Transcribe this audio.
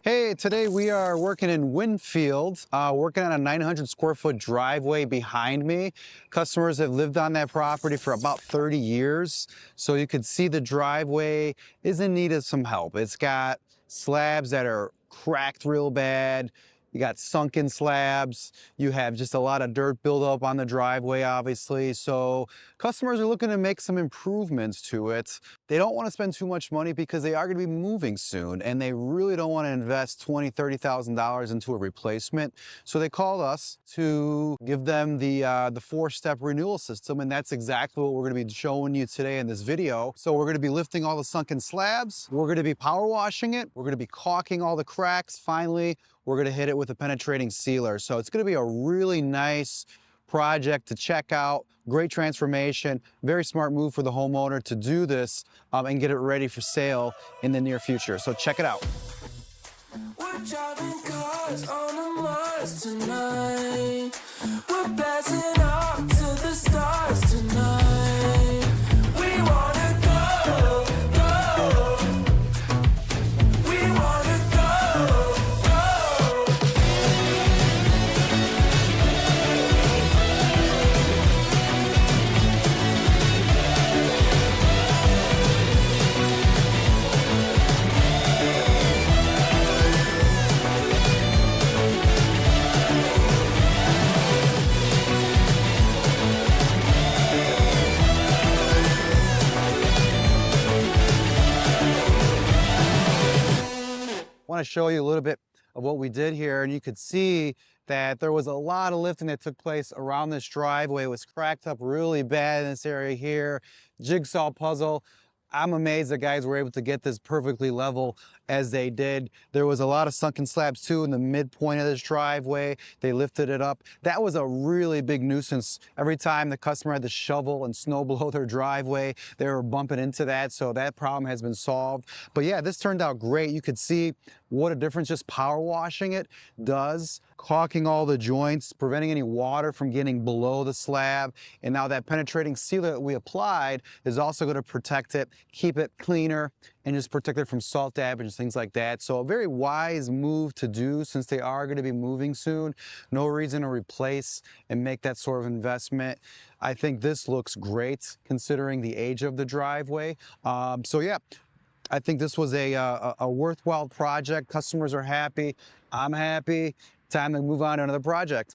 Hey, today we are working in Winfield, working on a 900 square foot driveway behind me. Customers have lived on that property for about 30 years. So you could see the driveway is in need of some help. It's got slabs that are cracked real bad. You got sunken slabs. You have just a lot of dirt buildup on the driveway, obviously. So customers are looking to make some improvements to it. They don't want to spend too much money because they are going to be moving soon and they really don't want to invest $20,000, $30,000 into a replacement. So they called us to give them the Four-Step Renewal System, and that's exactly what we're going to be showing you today in this video. So we're going to be lifting all the sunken slabs. We're going to be power washing it. We're going to be caulking all the cracks. Finally, we're going to hit it with a penetrating sealer. So it's going to be a really nice project to check out. Great transformation, very smart move for the homeowner to do this and get it ready for sale in the near future. So check it out. We're driving cars on a Mars tonight. We're blasting off to the stars tonight. We wanna go, go. We wanna go, go. I want to show you a little bit of what we did here, and you could see that there was a lot of lifting that took place around this driveway. It was cracked up really bad in this area here. Jigsaw puzzle. I'm amazed that guys were able to get this perfectly level as they did. There was a lot of sunken slabs too in the midpoint of this driveway. They lifted it up. That was a really big nuisance. Every time the customer had to shovel and snow blow their driveway, they were bumping into that. So that problem has been solved. But yeah, this turned out great. You could see what a difference just power washing it does. Caulking all the joints, preventing any water from getting below the slab. And now that penetrating sealer that we applied is also going to protect it, keep it cleaner, and just protect it from salt damage and things like that. So a very wise move to do since they are going to be moving soon. No reason to replace and make that sort of investment. I think this looks great considering the age of the driveway. So yeah, I think this was a worthwhile project. Customers are happy. I'm happy. Time to move on to another project.